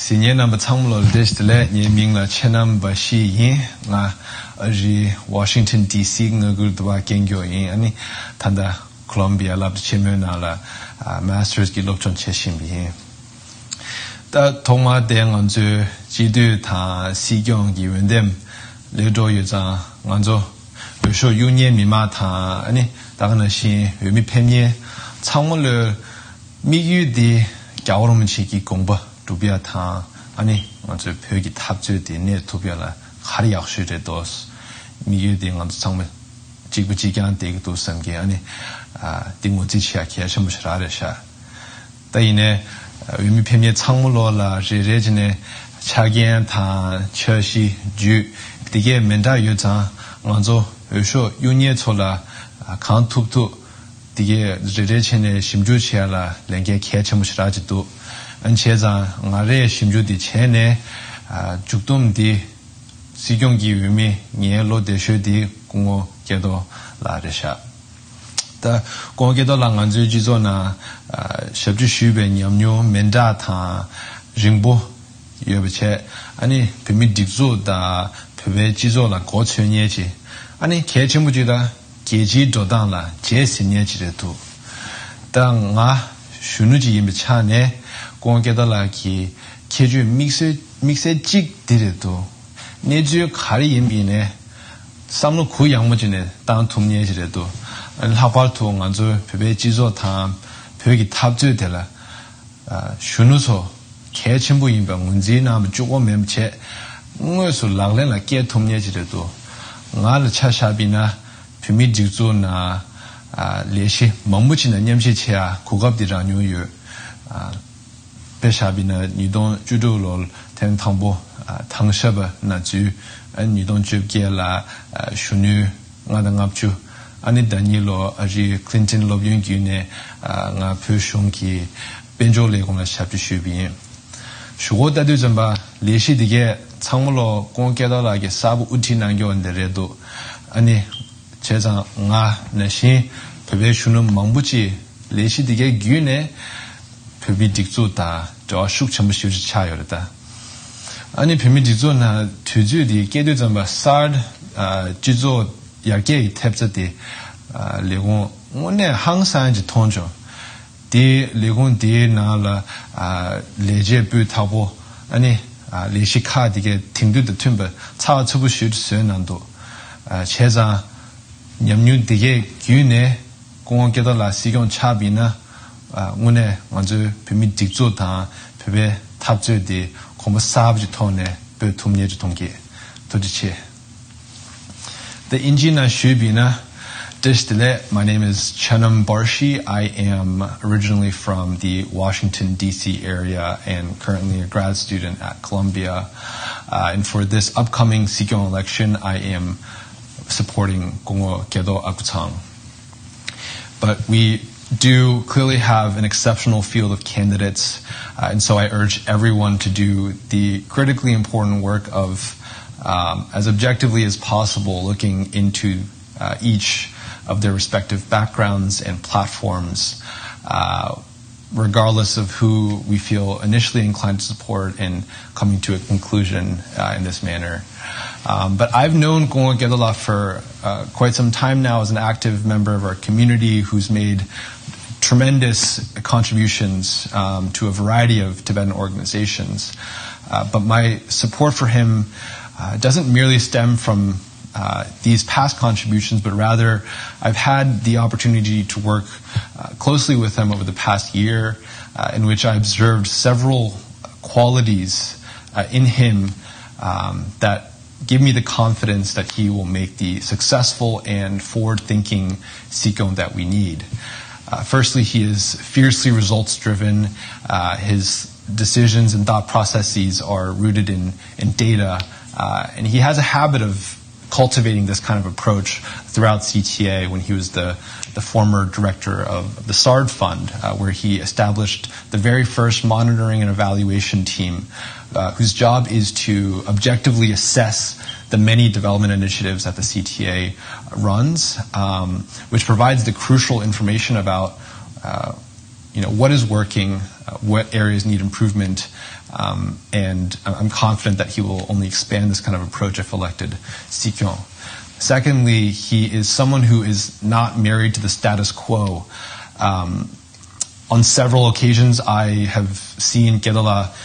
Senior number Tamlo Destile, Yeming Chenam Bashi Yin, Washington DC, Gurdwa Gengyo Yin, Ani Tanda Columbia Lab Chimunala, Masters Gilopton Cheshim Yin. The Toma Deng Anzu, Jidu Ta, Sigyong Giwendem, Ledo Yuza, Anzo, Usho Union Mimata, Ani, Daganashi, Umi Pemye, Tamolo, Miyu di Gauromanchiki Gomba. 두비아타 아니 먼저 벽이 탑주디 내 두비아라 하리 약수제도스 미유딩 안도 정말 지구지기한테 이것도 섬게 아니 딩모지치야 기하셔무시라래샤 따이네 의미 편의 창물로라 제레진의 차기한타 처시 주 되게 멘다 요자 먼저 요쇼 유니에초라 칸투투 되게 제레진의 심주치야라 랭게 기하셔무시라지도 안체자 나래 심주디 체네 죽돔디 시경기 의미 니엘로 대셔디 공어 계도 라르샤 다 공어계도 랑안주 지조나 셔주슈베 냠뇨 멘다타 징보 여베체 아니 비미 딕조다 베베 지조라 고천예지 아니 개침부지다 계지 도당라 제신예지레도 당아 슈누지 임차네 공개달라기 계주 믹스 직 디레도 내주 가리 임비네 삼로 구 양모진에 땅 통례지레도 하발토 안저 베베 지조타 벽이 탑주되라 슈누소 개침부 임병 문제나 주고 mem체 응어서 랑랭라 개 통례지레도 나를 차샤비나 비미 직조나 레시 멍무치는 냠시체야 고갑디라 뉴유 배샤비나 니동 주도롤 텐탕보 당셔바 나주 니동 주게라 슈뉴 나당압주 아니 다니엘로 아지 클린턴 로비응기네 나 표숑기 벤조레고나 샤프슈비 슈고다드 점바 레시디게 창물로 공개달라게 사부 우티난교인데레도 아니 제자 나 내시 베베슈는 망부지 레시디게 규네 비미딕조다 저 숙첨부시지 차요다 아니 비미딕조나 투주디 깨도점바 사드 지조 야게 탭자디 레고 오네 항상지 통조 디 레고 디 나라 레제부 타보 아니 레시카디게 팅두드 튠바 차츠부시지 난도 제자 냠뉴디게 규네 공원께달라 시경 차비나 오늘 먼저 비미 딕조다 베베 탑주디 공부사브지 토네 베 툼예지 동기 도지치 The Injina Shubina Distile. My name is Chenam Barshi. I am originally from the Washington DC area and currently a grad student at Columbia. And for this upcoming Sikyong election, I am supporting Gongo Gedo Akutang. But we do clearly have an exceptional field of candidates, and so I urge everyone to do the critically important work of, as objectively as possible, looking into each of their respective backgrounds and platforms, regardless of who we feel initially inclined to support and coming to a conclusion in this manner. But I've known Gongo Gedola for quite some time now as an active member of our community who's made tremendous contributions to a variety of Tibetan organizations. But my support for him doesn't merely stem from these past contributions, but rather I've had the opportunity to work closely with him over the past year, in which I observed several qualities in him that give me the confidence that he will make the successful and forward-thinking Sikyong that we need. Firstly, he is fiercely results-driven. His decisions and thought processes are rooted in data, and he has a habit of cultivating this kind of approach throughout CTA when he was the former director of the SARD Fund, where he established the very first monitoring and evaluation team, whose job is to objectively assess the many development initiatives that the CTA runs, which provides the crucial information about what is working, what areas need improvement, and I'm confident that he will only expand this kind of approach if elected Sikyon. Secondly, he is someone who is not married to the status quo. On several occasions, I have seen Gedela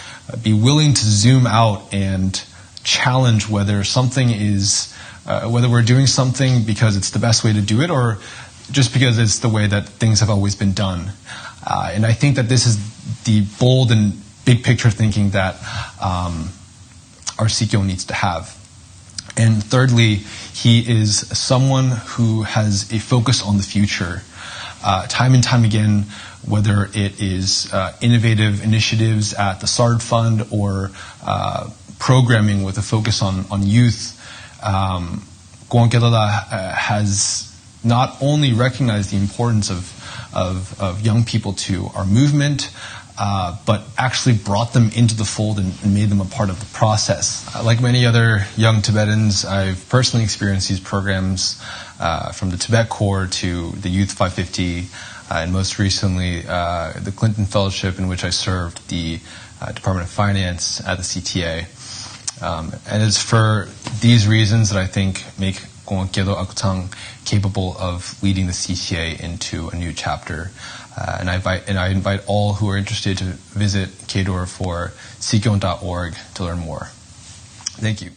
be willing to zoom out and challenge whether something is, whether we're doing something because it's the best way to do it or just because it's the way that things have always been done. And I think that this is the bold and big picture thinking that our Sikyo needs to have. And thirdly, he is someone who has a focus on the future. Time and time again, whether it is innovative initiatives at the SARD Fund or programming with a focus on youth, Gowon Gedela has not only recognized the importance of young people to our movement, but actually brought them into the fold and made them a part of the process. Like many other young Tibetans, I've personally experienced these programs from the Tibet Corps to the Youth 550, and most recently the Clinton Fellowship, in which I served the Department of Finance at the CTA. And it's for these reasons that I think make Gowon Gyaldo Akutang capable of leading the CTA into a new chapter. And I invite all who are interested to visit KDOR for sikyon.org to learn more. Thank you.